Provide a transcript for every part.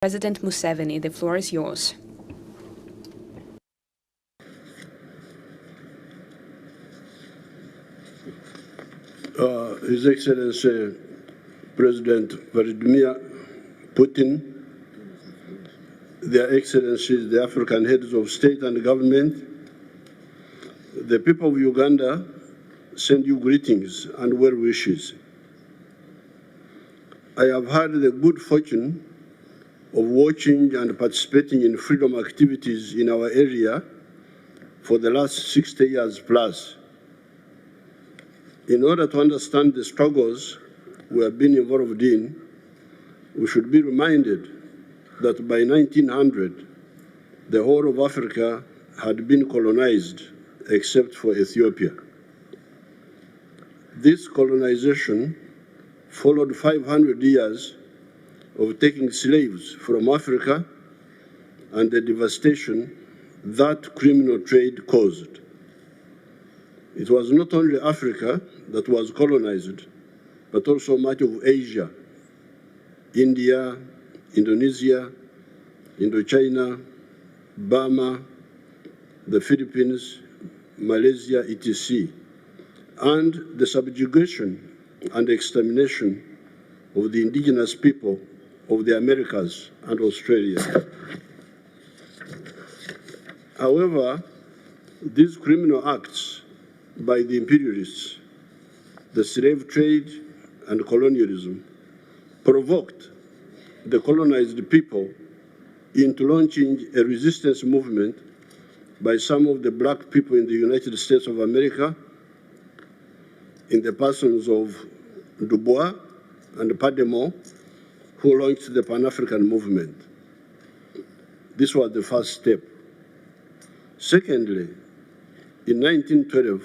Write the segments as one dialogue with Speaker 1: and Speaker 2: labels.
Speaker 1: President Museveni, the floor is yours.
Speaker 2: His Excellency President Vladimir Putin, Their Excellencies, the African heads of state and government, the people of Uganda send you greetings and well wishes. I have had the good fortune of watching and participating in freedom activities in our area for the last 60 years plus. In order to understand the struggles we have been involved in, we should be reminded that by 1900, the whole of Africa had been colonized except for Ethiopia. This colonization followed 500 years of taking slaves from Africa and the devastation that criminal trade caused. It was not only Africa that was colonized, but also much of Asia, India, Indonesia, Indochina, Burma, the Philippines, Malaysia, etc., and the subjugation and extermination of the indigenous people of the Americas and Australia. However, these criminal acts by the imperialists, the slave trade and colonialism, provoked the colonized people into launching a resistance movement by some of the black people in the United States of America, in the persons of Du Bois and Pademont, who launched the Pan-African movement. This was the first step. Secondly, in 1912,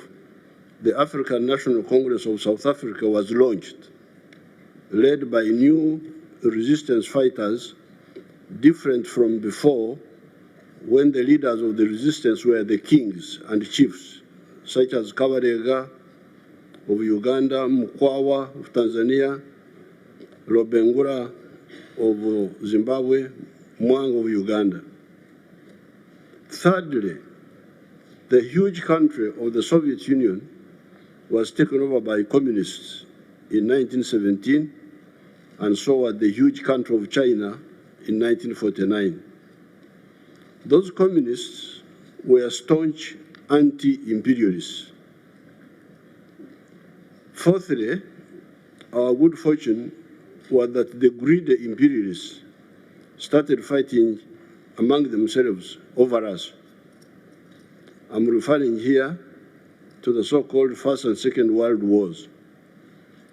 Speaker 2: the African National Congress of South Africa was launched, led by new resistance fighters, different from before, when the leaders of the resistance were the kings and chiefs, such as Kabarega of Uganda, Mukwawa of Tanzania, Lobengura of Zimbabwe, Mwanga of Uganda. Thirdly, the huge country of the Soviet Union was taken over by communists in 1917, and so was the huge country of China in 1949. Those communists were staunch anti-imperialists. Fourthly, our good fortune was that the greedy imperialists started fighting among themselves over us. I'm referring here to the so-called First and Second World Wars.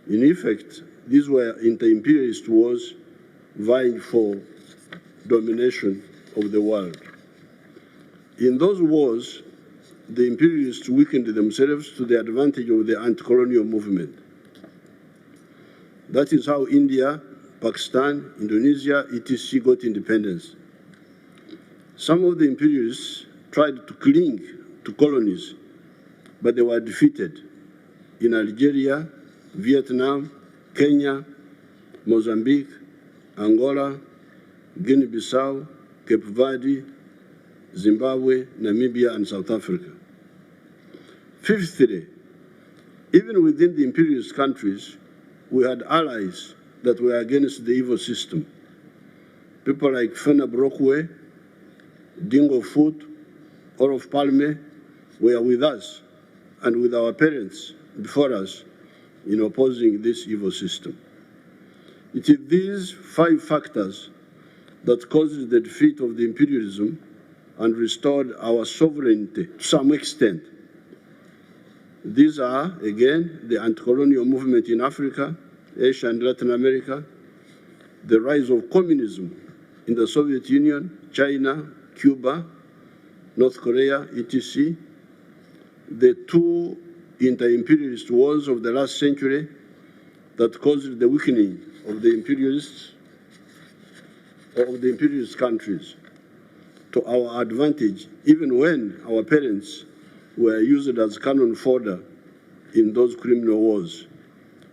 Speaker 2: In effect, these were inter-imperialist wars vying for domination of the world. In those wars, the imperialists weakened themselves to the advantage of the anti-colonial movement. That is how India, Pakistan, Indonesia, etc. got independence. Some of the imperialists tried to cling to colonies, but they were defeated in Algeria, Vietnam, Kenya, Mozambique, Angola, Guinea-Bissau, Cape Verde, Zimbabwe, Namibia, and South Africa. Fifthly, even within the imperialist countries, we had allies that were against the evil system. People like Fena Brockway, Dingo Foot, Olof Palme were with us and with our parents before us in opposing this evil system. It is these 5 factors that caused the defeat of the imperialism and restored our sovereignty to some extent. These are, again, the anti-colonial movement in Africa, Asia, and Latin America, the rise of communism in the Soviet Union, China, Cuba, North Korea, etc., the 2 inter-imperialist wars of the last century that caused the weakening of the imperialist countries to our advantage, even when our parents were used as cannon fodder in those criminal wars,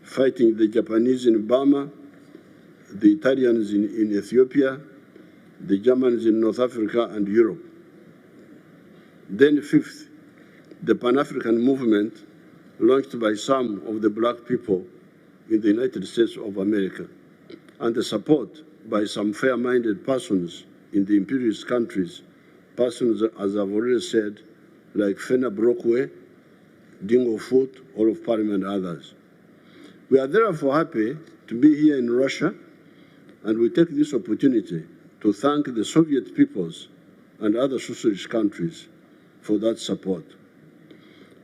Speaker 2: fighting the Japanese in Burma, the Italians in Ethiopia, the Germans in North Africa and Europe. Then fifth, the Pan-African movement launched by some of the black people in the United States of America, and the support by some fair-minded persons in the imperialist countries, persons, as I've already said, like Fena Brockway, Dingo Foot, all of Parliament, and others. We are therefore happy to be here in Russia, and we take this opportunity to thank the Soviet peoples and other socialist countries for that support.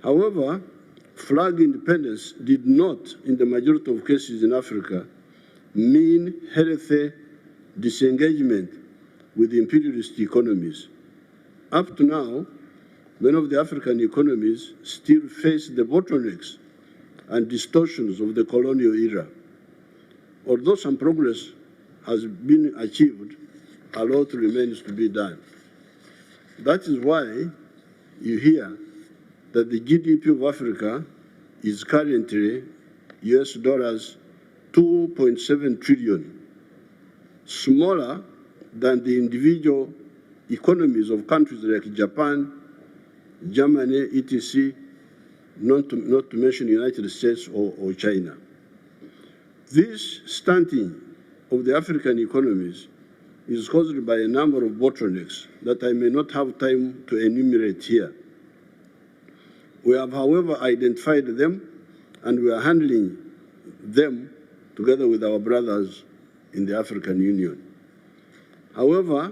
Speaker 2: However, flag independence did not, in the majority of cases in Africa, mean healthy disengagement with imperialist economies. Up to now, many of the African economies still face the bottlenecks and distortions of the colonial era. Although some progress has been achieved, a lot remains to be done. That is why you hear that the GDP of Africa is currently US dollars 2.7 trillion, smaller than the individual economies of countries like Japan, Germany, etc., not to mention the United States or China. This stunting of the African economies is caused by a number of bottlenecks that I may not have time to enumerate here. We have, however, identified them, and we are handling them together with our brothers in the African Union. However,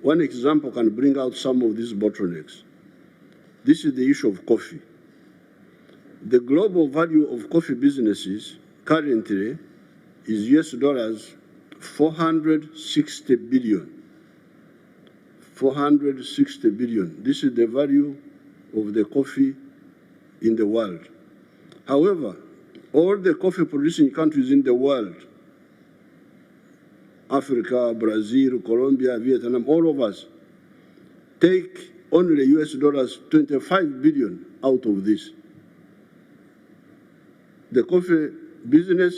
Speaker 2: one example can bring out some of these bottlenecks. This is the issue of coffee. The global value of coffee businesses currently is US dollars 460 billion. 460 billion. This is the value of the coffee in the world. However, all the coffee producing countries in the world, Africa, Brazil, Colombia, Vietnam, all of us, take only US dollars 25 billion out of this. The coffee business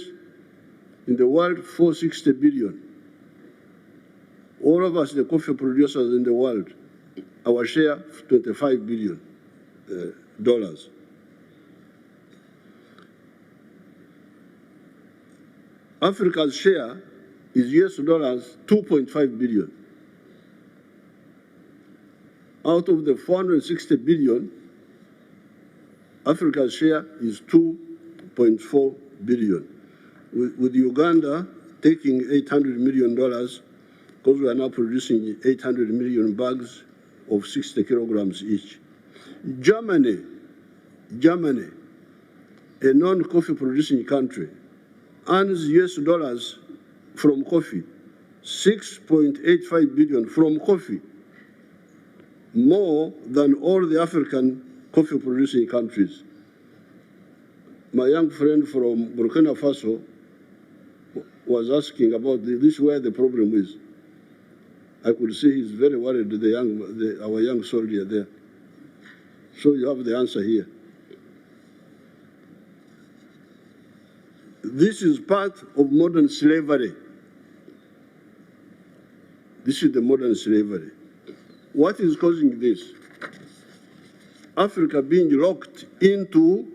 Speaker 2: in the world, 460 billion. All of us, the coffee producers in the world, our share, $25 billion. Africa's share is US dollars 2.5 billion. Out of the 460 billion, Africa's share is 2.4 billion. With Uganda taking $800 million, because we are now producing 800 million bags of 60 kilograms each. Germany, a non-coffee producing country, earns US dollars from coffee, 6.85 billion from coffee, more than all the African coffee producing countries. My young friend from Burkina Faso was asking about this, where the problem is. I could see he's very worried, our young soldier there. So you have the answer here. This is part of modern slavery. This is the modern slavery. What is causing this? Africa being locked into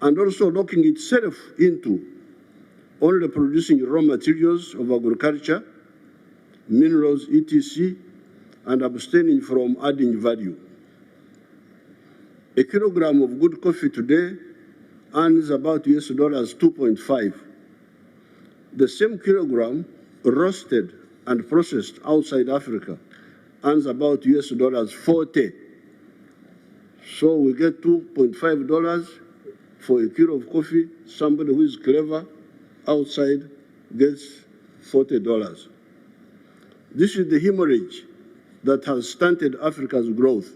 Speaker 2: and also locking itself into only producing raw materials of agriculture, minerals, etc., and abstaining from adding value. A kilogram of good coffee today earns about US dollars 2.5. The same kilogram roasted and processed outside Africa earns about US dollars 40. So we get $2.5 for a kilo of coffee. Somebody who is clever outside gets $40. This is the hemorrhage that has stunted Africa's growth.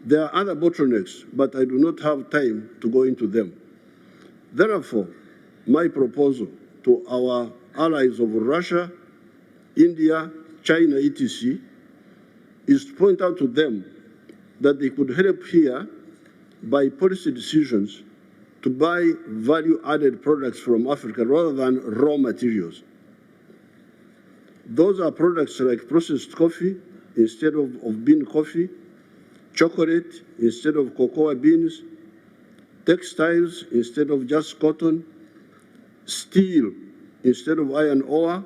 Speaker 2: There are other bottlenecks, but I do not have time to go into them. Therefore, my proposal to our allies of Russia, India, China, etc., is to point out to them that they could help here by policy decisions to buy value-added products from Africa rather than raw materials. Those are products like processed coffee instead of bean coffee, chocolate instead of cocoa beans, textiles instead of just cotton, steel instead of iron ore.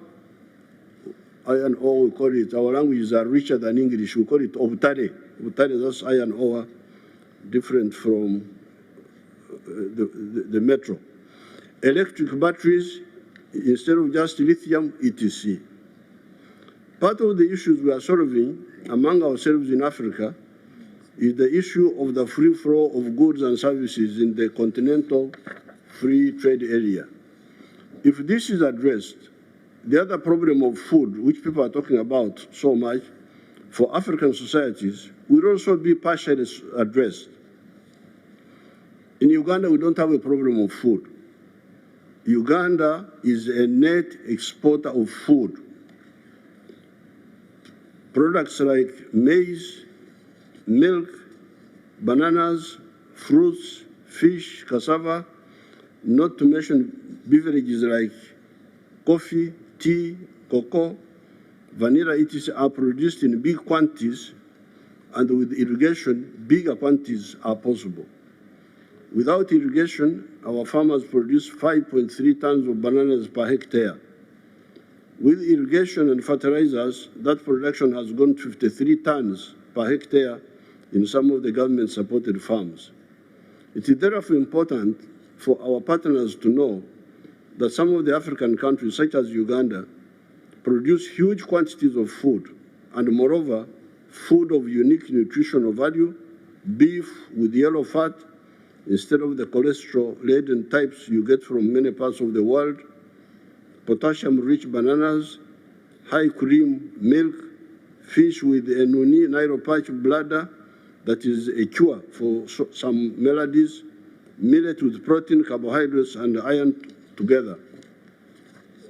Speaker 2: Iron ore, we call it, our languages are richer than English, we call it obtare. Obtare, that's iron ore, different from the metal. Electric batteries instead of just lithium, etc. Part of the issues we are solving among ourselves in Africa is the issue of the free flow of goods and services in the continental free trade area. If this is addressed, the other problem of food, which people are talking about so much, for African societies, will also be partially addressed. In Uganda, we don't have a problem of food. Uganda is a net exporter of food. Products like maize, milk, bananas, fruits, fish, cassava, not to mention beverages like coffee, tea, cocoa, vanilla, etc. are produced in big quantities, and with irrigation, bigger quantities are possible. Without irrigation, our farmers produce 5.3 tons of bananas per hectare. With irrigation and fertilizers, that production has gone to 53 tons per hectare in some of the government-supported farms. It is therefore important for our partners to know that some of the African countries, such as Uganda, produce huge quantities of food, and moreover, food of unique nutritional value, beef with yellow fat, instead of the cholesterol-laden types you get from many parts of the world, potassium-rich bananas, high cream milk, fish with a nuni, Nile perch bladder, that is a cure for some maladies, millet with protein, carbohydrates, and iron together.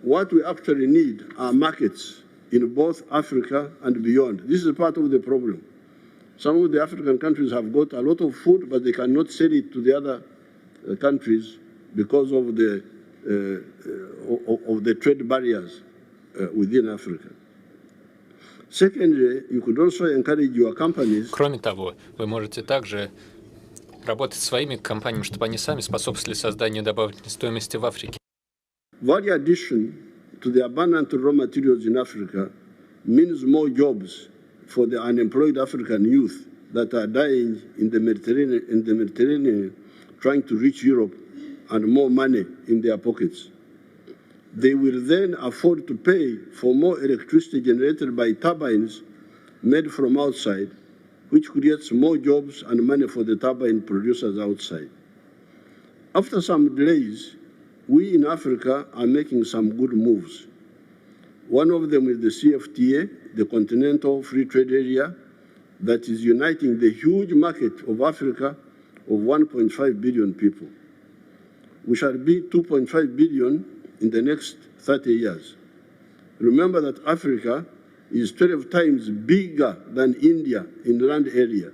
Speaker 2: What we actually need are markets in both Africa and beyond. This is part of the problem. Some of the African countries have got a lot of food, but they cannot sell it to the other countries because of the trade barriers within Africa. Secondly, you could also encourage your companies.
Speaker 3: Кроме того, вы можете также работать со своими компаниями, чтобы они сами способствовали созданию добавочной стоимости в Африке.
Speaker 2: Value addition to the abundant raw materials in Africa means more jobs for the unemployed African youth that are dying in the Mediterranean trying to reach Europe, and more money in their pockets. They will then afford to pay for more electricity generated by turbines made from outside, which creates more jobs and money for the turbine producers outside. After some delays, we in Africa are making some good moves. One of them is the CFTA, the Continental Free Trade Area, that is uniting the huge market of Africa of 1.5 billion people. We shall be 2.5 billion in the next 30 years. Remember that Africa is 12 times bigger than India in land area.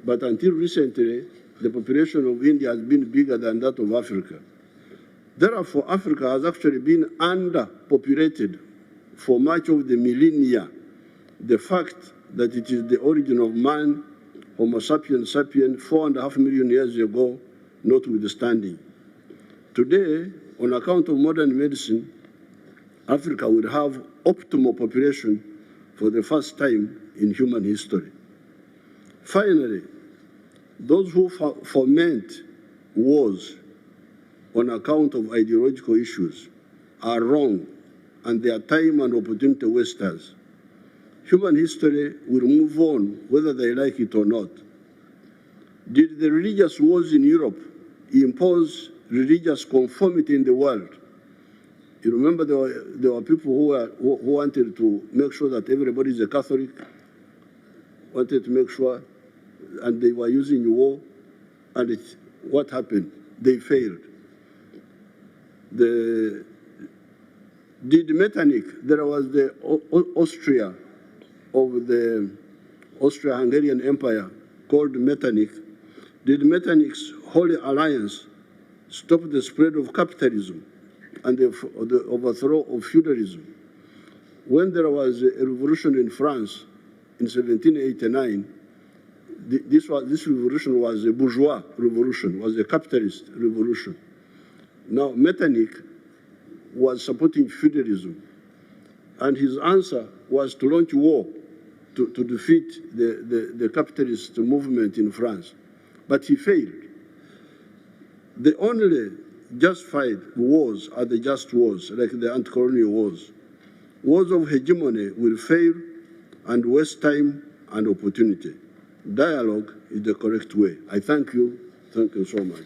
Speaker 2: But until recently, the population of India has been bigger than that of Africa. Therefore, Africa has actually been underpopulated for much of the millennia. The fact that it is the origin of man, Homo sapiens sapiens, 4.5 million years ago, notwithstanding. Today, on account of modern medicine, Africa will have optimal population for the first time in human history. Finally, those who foment wars on account of ideological issues are wrong, and they are time and opportunity wasters. Human history will move on whether they like it or not. Did the religious wars in Europe impose religious conformity in the world? You remember there were people who wanted to make sure that everybody is a Catholic, wanted to make sure, and they were using war, and what happened? They failed. Did Metternich, there was the Austria of the Austro-Hungarian Empire called Metternich. Did Metternich's Holy Alliance stop the spread of capitalism and the overthrow of feudalism? when there was a revolution in France in 1789, this revolution was a bourgeois revolution, was a capitalist revolution. Now, Metternich was supporting feudalism, and his answer was to launch war to defeat the capitalist movement in France. But he failed. The only justified wars are the just wars, like the anti-colonial wars. Wars of hegemony will fail and waste time and opportunity. Dialogue is the correct way. I thank you. Thank you so much.